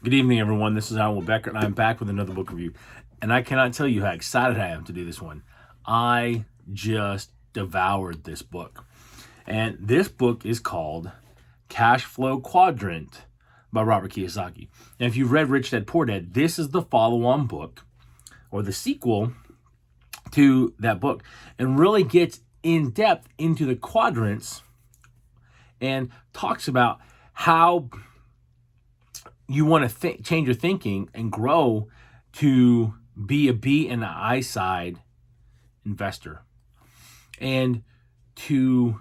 Good evening, everyone. This is Howell Becker, and I'm back with another book review. And I cannot tell you how excited I am to do this one. I just devoured this book. And this book is called Cashflow Quadrant by Robert Kiyosaki. And if you've read Rich Dad Poor Dad, this is the follow-on book or the sequel to that book and really gets in depth into the quadrants and talks about how you want to change your thinking and grow to be a B and an I side investor. And to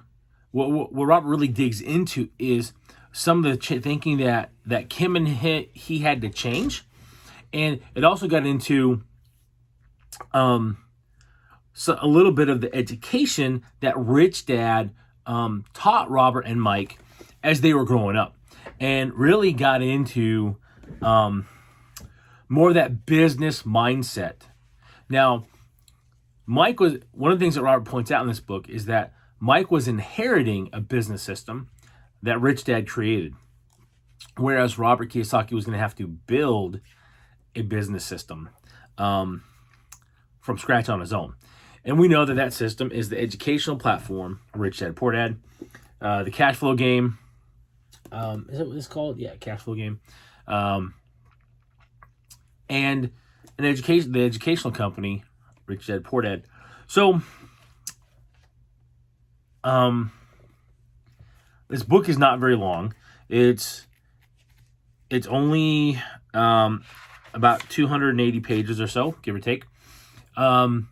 what Robert really digs into is some of the thinking that Kim and he had to change. And it also got into a little bit of the education that Rich Dad taught Robert and Mike as they were growing up, and really got into more of that business mindset. Now, Mike was, one of the things that Robert points out in this book is that Mike was inheriting a business system that Rich Dad created, whereas Robert Kiyosaki was going to have to build a business system from scratch on his own. And we know that that system is the educational platform, Rich Dad Poor Dad, the cash flow game. Is that what it's called? Yeah, cash flow game. And the educational company, Rich Dad Poor Dad. So, this book is not very long. It's only about 280 pages or so, give or take. Wow,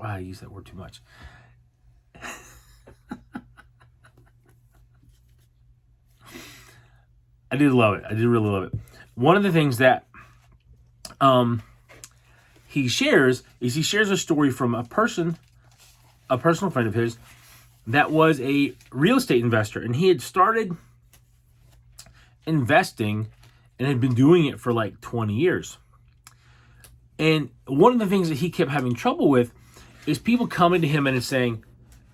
I use that word too much. I did love it. I did really love it. One of the things that he shares a story from a personal friend of his that was a real estate investor, and he had started investing and had been doing it for like 20 years. And one of the things that he kept having trouble with is people coming to him and saying,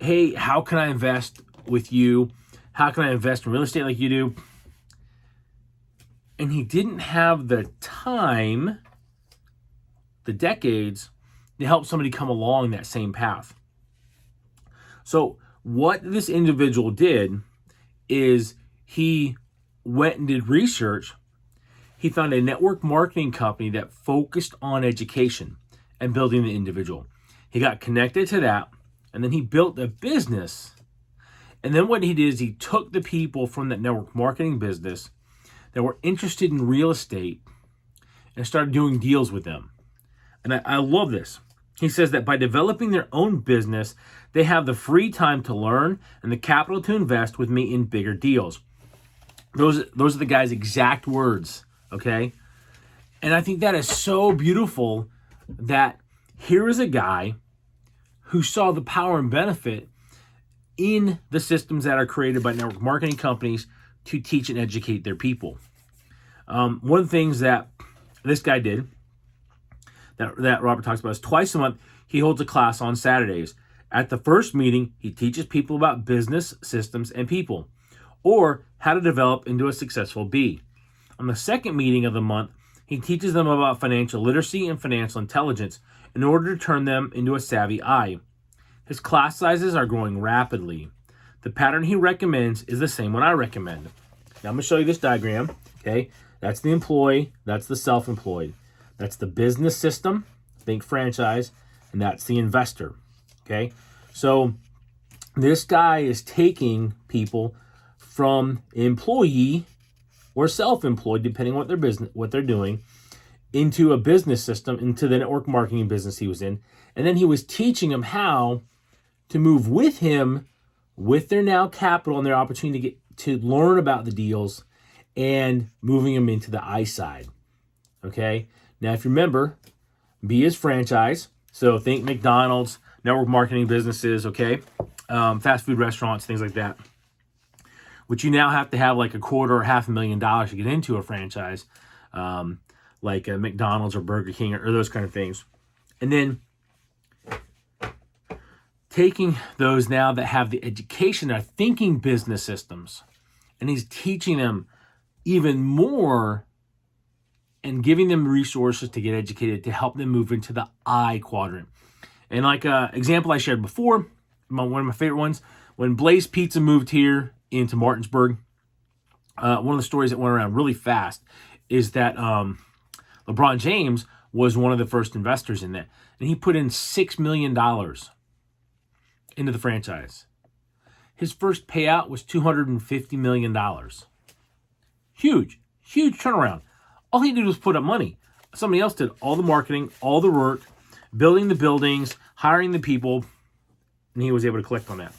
"Hey, how can I invest with you? How can I invest in real estate like you do?" And he didn't have the time, the decades, to help somebody come along that same path. So what this individual did is he went and did research. He found a network marketing company that focused on education and building the individual. He got connected to that, and then he built a business. And then what he did is he took the people from that network marketing business that were interested in real estate and started doing deals with them. And I love this. He says that by developing their own business, they have the free time to learn and the capital to invest with me in bigger deals. Those are the guy's exact words, okay? And I think that is so beautiful that here is a guy who saw the power and benefit in the systems that are created by network marketing companies to teach and educate their people. One of the things that this guy did, that Robert talks about, is twice a month he holds a class on Saturdays. At the first meeting, he teaches people about business, systems, and people, or how to develop into a successful B. On the second meeting of the month, he teaches them about financial literacy and financial intelligence in order to turn them into a savvy I. His class sizes are growing rapidly. The pattern he recommends is the same one I recommend. Now I'm going to show you this diagram, okay? That's the employee, that's the self-employed. That's the business system, think franchise, and that's the investor, okay? So this guy is taking people from employee or self-employed, depending on what they're doing, into a business system, into the network marketing business he was in. And then he was teaching them how to move with him with their now capital and their opportunity to learn about the deals and moving them into the I side. Okay? Now, if you remember, B is franchise. So think McDonald's, network marketing businesses, okay? Fast food restaurants, things like that. Which you now have to have like $250,000 or $500,000 to get into a franchise, like a McDonald's or Burger King or those kind of things. And then taking those now that have the education, are thinking business systems, and he's teaching them even more and giving them resources to get educated to help them move into the I quadrant. And like an example I shared before, one of my favorite ones, when Blaze Pizza moved here into Martinsburg, one of the stories that went around really fast is that LeBron James was one of the first investors in that. And he put in $6 million into the franchise. His first payout was $250 million. Huge, huge turnaround. All he did was put up money. Somebody else did all the marketing, all the work, building the buildings, hiring the people, and he was able to collect on that.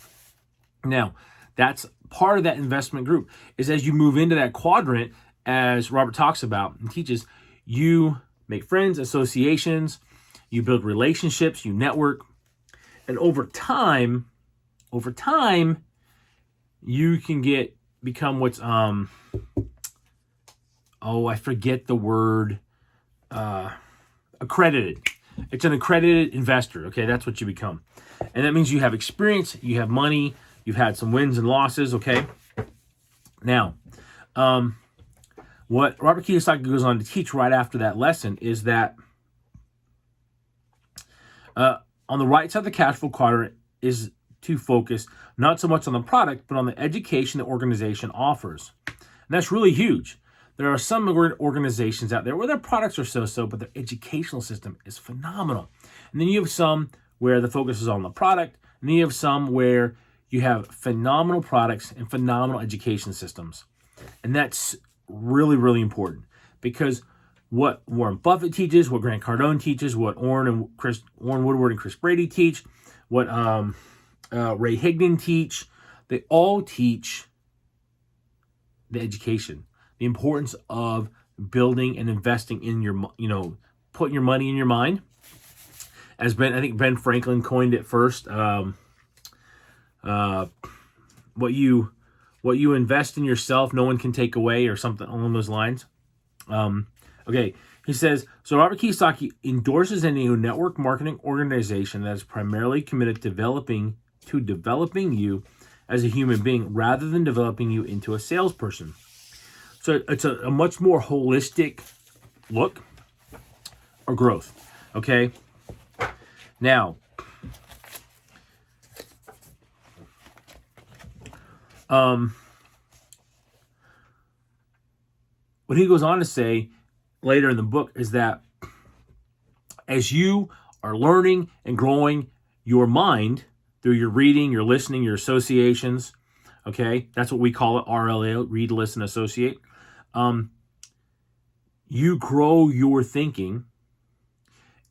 Now, that's part of that investment group, is as you move into that quadrant, as Robert talks about and teaches, you make friends, associations, you build relationships, you network, and over time, you can become what's I forget the word, accredited. It's an accredited investor. Okay, that's what you become. And that means you have experience, you have money, you've had some wins and losses, okay? Now, what Robert Kiyosaki goes on to teach right after that lesson is that on the right side of the cash flow quadrant is to focus not so much on the product, but on the education the organization offers. And that's really huge. There are some organizations out there where their products are so-so, but their educational system is phenomenal. And then you have some where the focus is on the product, and then you have some where you have phenomenal products and phenomenal education systems. And that's really, really important, because what Warren Buffett teaches, what Grant Cardone teaches, what Warren Woodward and Chris Brady teach, what Ray Higdon teach, they all teach the education, the importance of building and investing in your, putting your money in your mind. As I think Ben Franklin coined it first. What you invest in yourself, no one can take away, or something along those lines. Okay, he says, so Robert Kiyosaki endorses any network marketing organization that is primarily committed to developing you as a human being rather than developing you into a salesperson. So it's a much more holistic look or growth, okay? Now, what he goes on to say later in the book is that as you are learning and growing your mind through your reading, your listening, your associations, okay, that's what we call it, RLA, read, listen, associate. You grow your thinking,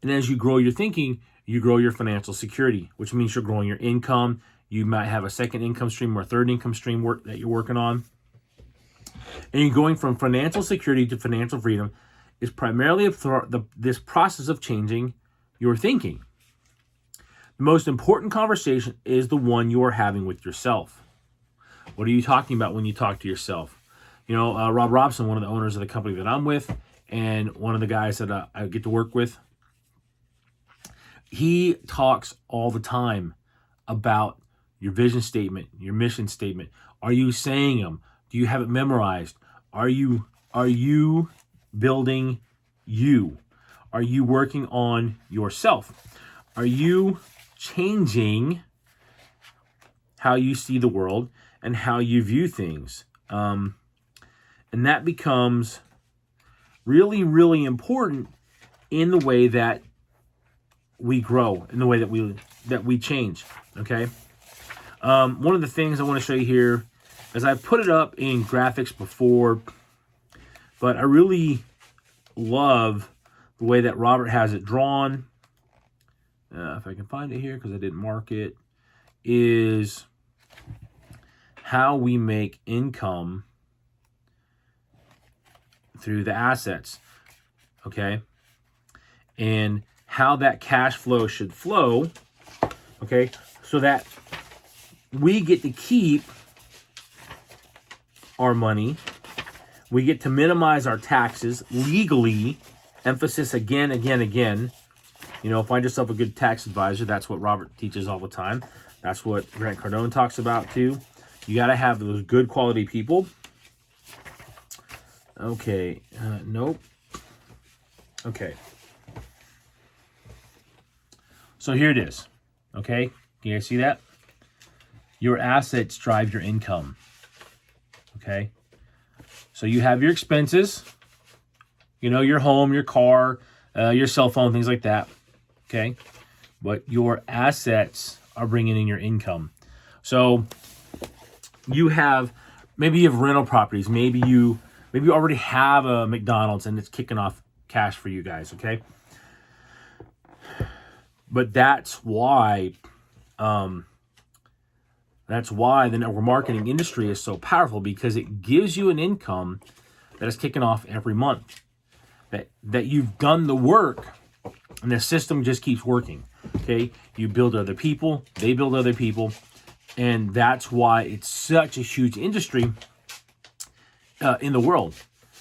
and as you grow your thinking, you grow your financial security, which means you're growing your income. You might have a second income stream or a third income stream that you're working on. And you're going from financial security to financial freedom is primarily this process of changing your thinking. The most important conversation is the one you are having with yourself. What are you talking about when you talk to yourself? Rob Robson, one of the owners of the company that I'm with, and one of the guys that I get to work with, he talks all the time about your vision statement, your mission statement. Are you saying them? Do you have it memorized? Are you building you? Are you working on yourself? Are you changing how you see the world and how you view things? And that becomes really, really important in the way that we grow, in the way that we change, okay? One of the things I want to show you here is I've put it up in graphics before, but I really love the way that Robert has it drawn. If I can find it here, because I didn't mark it, is how we make income through the assets, okay? And how that cash flow should flow, okay? So that we get to keep our money. We get to minimize our taxes legally. Emphasis again. Find yourself a good tax advisor. That's what Robert teaches all the time. That's what Grant Cardone talks about too. You got to have those good quality people. Okay, nope. Okay. So here it is. Okay. Can you guys see that? Your assets drive your income. Okay. So you have your expenses, your home, your car, your cell phone, things like that. Okay. But your assets are bringing in your income. So maybe you have rental properties. Maybe you already have a McDonald's and it's kicking off cash for you guys. Okay. But that's why the network marketing industry is so powerful, because it gives you an income that is kicking off every month. That you've done the work and the system just keeps working. Okay. You build other people, they build other people. And that's why it's such a huge industry in the world,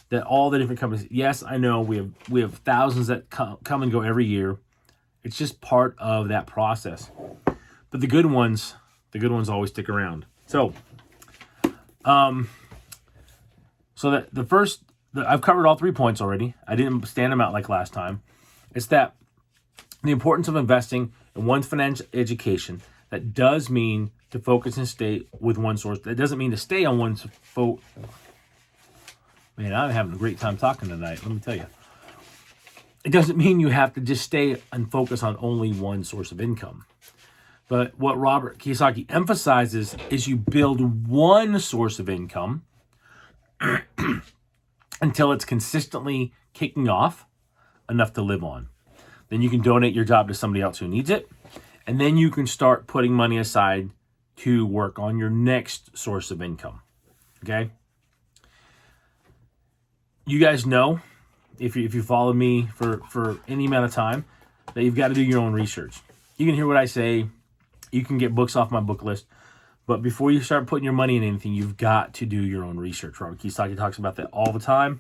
that all the different companies. Yes, I know we have thousands that come and go every year. It's just part of that process. But the good ones always stick around. So, I've covered all 3 points already. I didn't stand them out like last time. It's that the importance of investing in one's financial education. That does mean to focus and stay with one source. That doesn't mean to stay on one Man, I'm having a great time talking tonight, let me tell you. It doesn't mean you have to just stay and focus on only one source of income. But what Robert Kiyosaki emphasizes is you build one source of income until it's consistently kicking off enough to live on. Then you can donate your job to somebody else who needs it. And then you can start putting money aside to work on your next source of income. Okay? You guys know, if you follow me for any amount of time, that you've got to do your own research. You can hear what I say. You can get books off my book list. But before you start putting your money in anything, you've got to do your own research. Robert Kiyosaki talks about that all the time.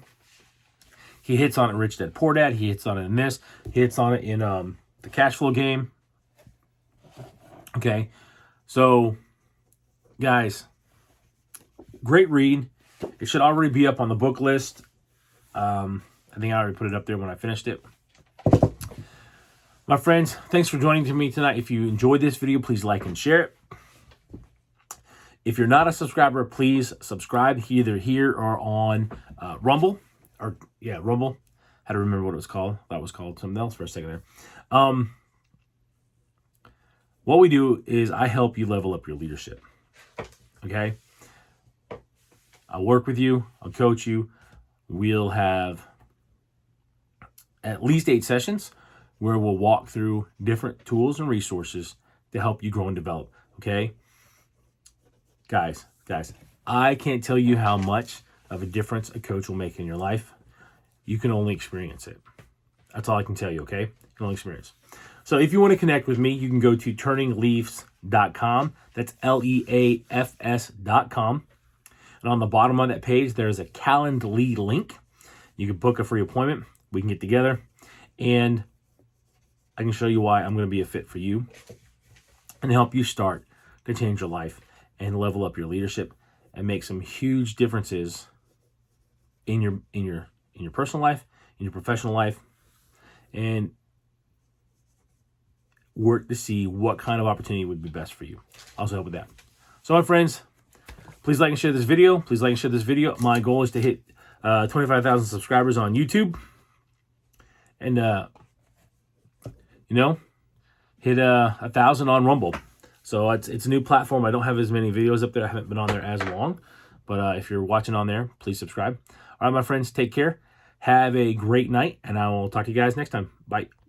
He hits on it in Rich Dad, Poor Dad. He hits on it in this. He hits on it in the Cashflow game. Okay. So, guys, great read. It should already be up on the book list. I think I already put it up there when I finished it. My friends, thanks for joining me tonight. If you enjoyed this video, please like and share it. If you're not a subscriber, please subscribe either here or on Rumble. Rumble. Had to remember what it was called. That was called something else for a second there. What we do is I help you level up your leadership. Okay? I'll work with you. I'll coach you. We'll have at least 8 sessions where we'll walk through different tools and resources to help you grow and develop. Okay? Guys, I can't tell you how much of a difference a coach will make in your life. You can only experience it. That's all I can tell you, okay? You can only experience. So if you want to connect with me, you can go to turningleafs.com. That's LEAFS.com. And on the bottom of that page, there's a Calendly link. You can book a free appointment. We can get together. And I can show you why I'm going to be a fit for you and help you start to change your life and level up your leadership and make some huge differences in your personal life, in your professional life, and work to see what kind of opportunity would be best for you. Also help with that. So my friends, please like and share this video. Please like and share this video. My goal is to hit 25,000 subscribers on YouTube. And, hit 1,000 on Rumble. So it's a new platform. I don't have as many videos up there. I haven't been on there as long. But if you're watching on there, please subscribe. All right, my friends, take care. Have a great night, and I will talk to you guys next time. Bye.